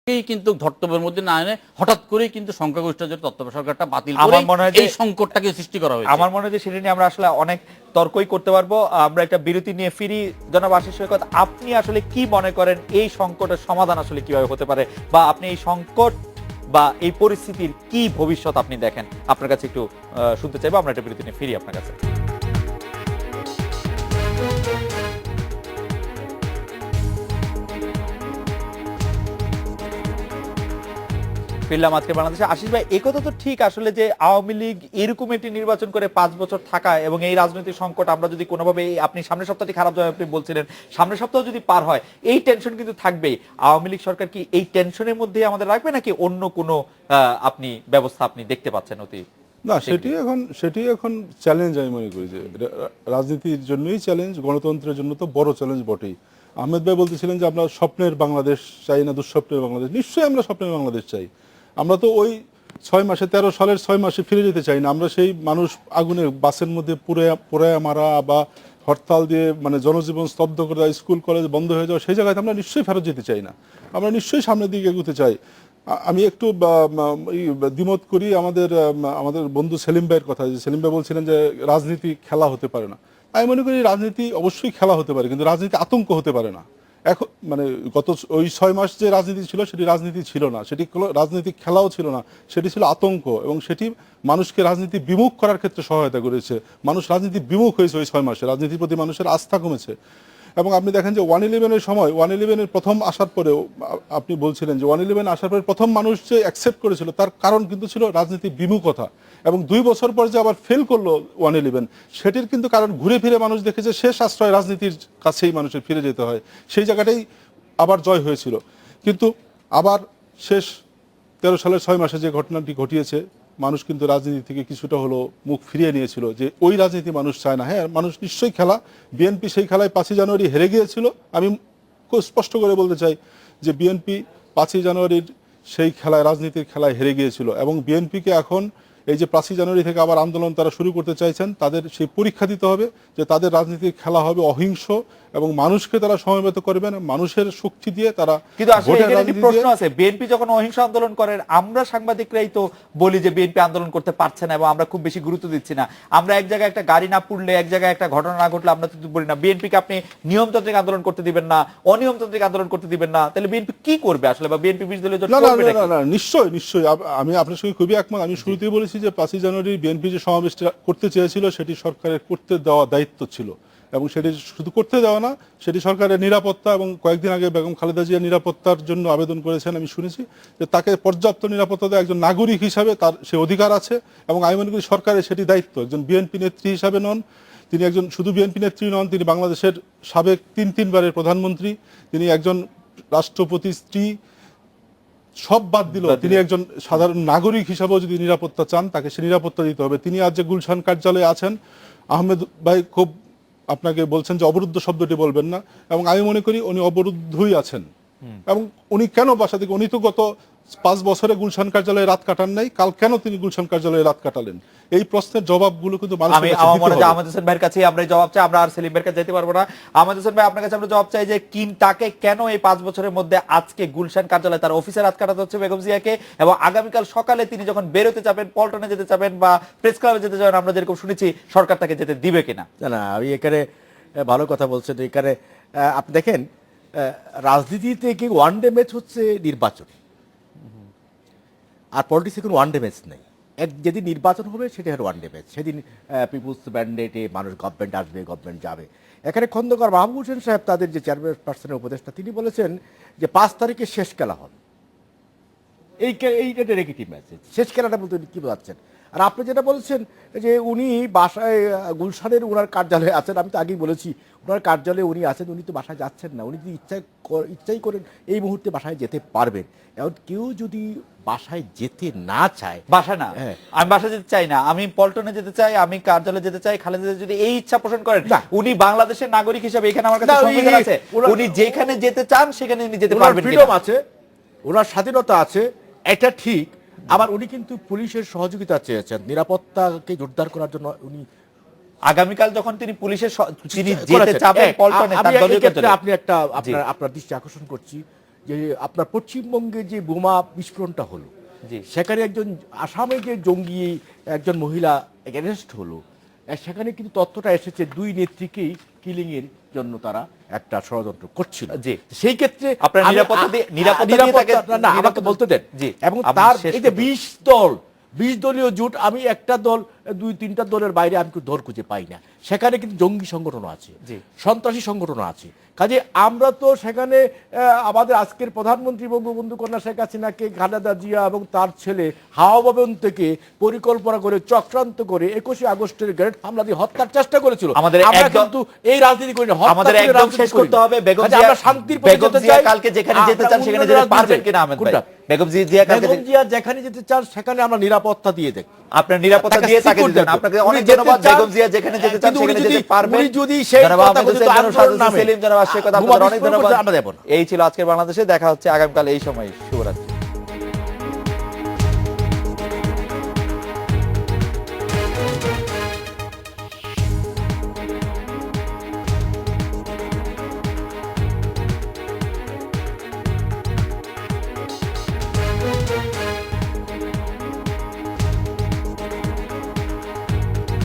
কিন্তু ধর্তব্যের মধ্যে না এনে হঠাৎ করেই কিন্তু সংখ্যাগরিষ্ঠ যে তত্ত্বাবধায়ক সরকারটা বাতিল করে এই সংকটটাকে সৃষ্টি করা হয়েছে। আমার মনে হয় যে সেটা নিয়ে আমরা আসলে অনেক তর্কই করতে পারবো। আমরা একটা বিরতি নিয়ে ফিরি। জনাব আশিস সৈকত, আপনি আসলে কি মনে করেন এই সংকটের সমাধান আসলে কিভাবে হতে পারে, বা আপনি এই সংকট বা এই পরিস্থিতির কি ভবিষ্যৎ আপনি দেখেন? আপনার কাছে একটু শুনতে চাইবো। আমরা একটা বিরতি নিয়ে ফিরি আপনার কাছে। ফিরলাম আজকে বাংলাদেশে। আশিস ভাই, একথা তো ঠিক আসলে যে আওয়ামী লীগ এরকম একটি নির্বাচন করে ৫ বছর থাকা এবং এই রাজনৈতিক সংকট আমরা যদি কোনোভাবে, আপনি সামনের সপ্তাহটি খারাপ যাবে আপনি বলছিলেন, সামনের সপ্তাহ যদি পার হয় এই টেনশন কিন্তু থাকবেই। আওয়ামী লীগ সরকার কি এই টেনশনের মধ্যেই আমাদের রাখবে, নাকি অন্য কোনো আপনি ব্যবস্থা আপনি দেখতে পাচ্ছেন অতি? না, সেটি এখন চ্যালেঞ্জ আমি মনে করি যে রাজনীতির জন্যই চ্যালেঞ্জ, গণতন্ত্রের জন্য তো বড় চ্যালেঞ্জ বটেই। আহমেদ ভাই বলতেছিলেন যে আমরা স্বপ্নের বাংলাদেশ চাই না দুঃস্বপ্নের বাংলাদেশ। নিশ্চয়ই আমরা স্বপ্নের বাংলাদেশ চাই। আমরা তো ওই 6 মাসে 13 সালের 6 মাসে ফিরে যেতে চাই না। আমরা সেই মানুষ আগুনে বাসের মধ্যে পুড়ে মারা বা হরতাল দিয়ে মানে জনজীবন স্তব্ধ করে দেওয়া, স্কুল কলেজ বন্ধ হয়ে যাওয়া, সেই জায়গায় আমরা নিশ্চয়ই ফেরত যেতে চাই না। আমরা নিশ্চয়ই সামনের দিকে এগোতে চাই। আমি একটু দ্বিমত করি আমাদের বন্ধু সেলিম ভাইয়ের কথা। যে সেলিম ভাই বলছিলেন যে রাজনীতি খেলা হতে পারে না। আমি মনে করি রাজনীতি অবশ্যই খেলা হতে পারে, কিন্তু রাজনীতি আতঙ্ক হতে পারে না। এখন মানে গত ওই 6 মাস যে রাজনীতি ছিল সেটি রাজনীতি ছিল না, সেটি রাজনৈতিক খেলাও ছিল না, সেটি ছিল আতঙ্ক, এবং সেটি মানুষকে রাজনীতি বিমুখ করার ক্ষেত্রে সহায়তা করেছে। মানুষ রাজনীতি বিমুখ হয়েছে ওই 6 মাসে, রাজনীতির প্রতি মানুষের আস্থা কমেছে। এবং আপনি দেখেন যে 111-এর সময় 111-এর প্রথম আসার পরেও আপনি বলছিলেন যে 111 আসার পরে প্রথম মানুষ যে অ্যাকসেপ্ট করেছিল তার কারণ কিন্তু ছিল রাজনীতি বিমুখতা। এবং 2 বছর পর যে আবার ফেল করলো 111, সেটির কিন্তু কারণ ঘুরে ফিরে মানুষ দেখেছে শেষ আশ্রয় রাজনীতির কাছেই মানুষের ফিরে যেতে হয়। সেই জায়গাটাই আবার জয় হয়েছিল। কিন্তু আবার শেষ 13 সালের 6 মাসে যে ঘটনাটি ঘটিয়েছে, মানুষ কিন্তু রাজনীতি থেকে কিছুটা হলো মুখ ফিরিয়ে নিয়েছিল, যে ওই রাজনীতি মানুষ চায় না। হ্যাঁ, মানুষ নিশ্চয়ই খেলা, বিএনপি সেই খেলায় 5ই জানুয়ারি হেরে গিয়েছিল। আমি খুব স্পষ্ট করে বলতে চাই যে বিএনপি 5ই জানুয়ারির সেই খেলায়, রাজনীতির খেলায় হেরে গিয়েছিল। এবং বিএনপিকে এখন এই যে 5ই জানুয়ারি থেকে আবার আন্দোলন তারা শুরু করতে চাইছেন, তাদের সেই পরীক্ষা দিতে হবে যে তাদের রাজনীতির খেলা হবে অহিংস, এবং মানুষকে তারা সমবেত করবেন মানুষের শক্তি দিয়ে। তারা কিন্তু আসলে এখানে একটি প্রশ্ন আছে, বিএনপি যখন অহিংস আন্দোলন করেন, আমরা সাংবাদিকরাই তো বলি যে বিএনপি আন্দোলন করতে পারছে না এবং আমরা খুব বেশি গুরুত্ব দিচ্ছি না। আমরা এক জায়গায় একটা গাড়ি না পুড়লে, এক জায়গায় একটা ঘটনা না ঘটলে আমরা তো বলি না বিএনপিকে আপনি নিয়মতান্ত্রিক আন্দোলন করতে দিবেন না, অনিয়মতান্ত্রিক আন্দোলন করতে দিবেন না। তাহলে বিএনপি কি করবে আসলে, বা বিএনপি বিরোধী দলীয় জোট করবে নাকি? না, নিশ্চয়ই আমি আপনার সঙ্গে খুবই একমত। আমি শুরুতেই বলেছি যে 5ই জানুয়ারি বিএনপি যে সমাবেশটা করতে চেয়েছিল সেটি সরকারের করতে দেওয়া দায়িত্ব ছিল, এবং সেটি শুধু করতে দেওয়া না, সেটি সরকারের নিরাপত্তা। এবং কয়েকদিন আগে বেগম খালেদা জিয়া নিরাপত্তার জন্য আবেদন করেছেন, আমি শুনেছি যে তাকে পর্যাপ্ত নিরাপত্তা দেওয়া একজন নাগরিক হিসাবে তার সে অধিকার আছে। এবং আমি মনে করি সরকারের সেটি দায়িত্ব। একজন বিএনপি নেত্রী হিসাবে নন তিনি, একজন শুধু বিএনপি নেত্রী নন, তিনি বাংলাদেশের সাবেক 3 বারের প্রধানমন্ত্রী, তিনি একজন রাষ্ট্রপতি স্ত্রী, সব বাদ দিল তিনি একজন সাধারণ নাগরিক হিসাবেও যদি নিরাপত্তা চান, তাকে সে নিরাপত্তা দিতে হবে। তিনি আজ যে গুলশান কার্যালয়ে আছেন, আহমেদ ভাই খুব আপনাকে বলছেন যে অবরুদ্ধ শব্দটি বলবেন না, এবং আমি মনে করি উনি অবরুদ্ধই আছেন। এবং উনি কেন বাসা থেকে, উনি তো গত 5 বছরে গুলশান কার্যালয়ে রাত কাটান নাই, কাল কেন তিনি গুলশান কার্যালয়ে রাত কাটালেন? এই প্রশ্নের জবাবগুলো কিন্তু আমি আমার মনে হয় আহমেদ হোসেন ভাইয়ের কাছে আমরা জবাব চাই। আমরা আর সেলিম ভাইয়ের কাছে যেতে পারবো না। আহমেদ হোসেন ভাই, আপনার কাছে আমরা জবাব চাই যে তাকে কেন এই 5 বছরের মধ্যে আজকে গুলশান কার্যালয়ে তার অফিসে রাত কাটাতে হচ্ছে বেগম জিয়াকে, এবং আগামীকাল সকালে তিনি যখন বেরোতে যাবেন, পল্টনে যেতে যাবেন বা প্রেস ক্লাবে যেতে যাবেন, আমরা যেরকম শুনেছি, সরকার তাকে যেতে দিবে কিনা? না, আমি এখানে ভালো কথা বলছেন। এখানে আপনি দেখেন, রাজনীতিতে কি ওয়ান ডে ম্যাচ হচ্ছে নির্বাচন, আর পলিটিক্সে কোনো ওয়ান ডে ম্যাচ নেই। যেদিন নির্বাচন হবে সেটা হলো ওয়ান ডে ম্যাচ। সেদিন পিপুলস ম্যান্ডেটে মানুষ গভর্নমেন্ট আসবে, গভর্নমেন্ট যাবে। এখানে খন্দকার মাহবুব হোসেন সাহেব, তাদের যে চেয়ারপারসনের উপদেষ্টা, তিনি বলেছেন যে 5 তারিখে শেষ খেলা হবে। এইটা নেগেটিভ মেসেজ। শেষ খেলাটা বলতে কি বোঝাচ্ছেন? আর আপনি যেটা বলছেন যে উনি বাসায় গুলশানের ওনার কার্যালয়ে আছেন, আমি তো আগেই বলেছি ওনার কার্যালয়ে উনি আছেন, উনি তো বাসায় যাচ্ছেন না। উনি যদি ইচ্ছাই করেন এই মুহূর্তে বাসায় যেতে পারবেন। এখন কেউ যদি বাসায় যেতে না চায়, বাসায় না, আমি বাসায় যেতে চাই না, আমি পল্টনে যেতে চাই, আমি কার্যালয়ে যেতে চাই, খালেদা যদি এই ইচ্ছা পোষণ করেন, উনি বাংলাদেশের নাগরিক হিসেবে, এখানে আমার কাছে সংবিধান আছে, উনি যেখানে যেতে চান সেখানে উনি যেতে পারবেন। ফ্রিডম আছে, ওনার স্বাধীনতা আছে, এটা ঠিক। আবার উনি কিন্তু পুলিশের সহযোগিতা চেয়েছেন নিরাপত্তাকে জোরদার করার জন্য। উনি আগামীকাল যখন তিনি পুলিশের তিনি যেতে চাবেন পল্টনে, তার দলীয় কার্যালয়ে, আপনি একটা আপনার দৃষ্টি আকর্ষণ করছি যে আপনার পশ্চিমবঙ্গে যে বোমা বিস্ফোরণটা হলো, জি। সেখানে একজন আসামে যে জঙ্গি একজন মহিলা অ্যারেস্ট হলো, সেখানে কিন্তু তথ্যটা এসেছে দুই নেত্রীকেই কিলিং এর জন্য তারা একটা ষড়যন্ত্র করছিল। জি। সেই ক্ষেত্রে আপনার নিরাপত্তা দিয়ে তাকে না, আমাকে বলতে দেন। জি। এবং আপনি তার শেষ এই যে করুন। 20 দলীয় জোট, আমি একটা দল 2-3টা দলের বাইরে আমি কিন্তু দল খুঁজে পাই না। সেখানে কিন্তু জঙ্গি সংগঠনও আছে, জি। সন্ত্রাসী সংগঠনও আছে। কাজে আমরা তো সেখানে আমাদের আজকের প্রধানমন্ত্রী বঙ্গবন্ধু কন্যা শেখ হাসিনাকে খালেদা জিয়া এবং তার ছেলে হাওয়া ভবন থেকে পরিকল্পনা করে চক্রান্ত করে 21শে আগস্টের গ্রেনেড হামলা দিয়ে হত্যার চেষ্টা করেছিল। আমাদের আমরা একদম- কিন্তু এই রাজনীতি করি না, হত্যা আমাদের করে একদম রাজনীতি শেষ করি করতে না। হবে। বেগম কাজে জিয়া আমরা শান্তির পথে বেগম যেতে জিয়া চাই। কালকে যেখানে যেতে চান সেখানে উন্নয়নের যেতে রাজনীতি পারবেন চাই। কিনা আহমেদ ভাই? কোনটা? বেগম জিয়া কালকে বেগম জিয়া যেখানে যেতে চান সেখানে আমরা নিরাপত্তা দিয়ে দেখ, আপনার নিরাপত্তা দিয়ে তাকে secure দিতেন। দেখবো। আপনাকে উনি অনেক যেতে ধন্যবাদ। চান, বেগম জিয়া যেখানে যেতে চান কিন্তু উনি সেখানে যদি- যেতে পারবেন। উনি যদি সেই জনাব কথা আহমেদ বলতে হোসেন, জনাব আন্দোলন সাজু নামে সেলিম, জনাব আশিক, বোমা আপনাদের অনেক বিস্ফোরণ ধন্যবাদ। করতে আমরা দেব না। এই ছিল আজকের বাংলাদেশে। দেখা হচ্ছে আগামীকাল এই সময়। শুভরাত্রি।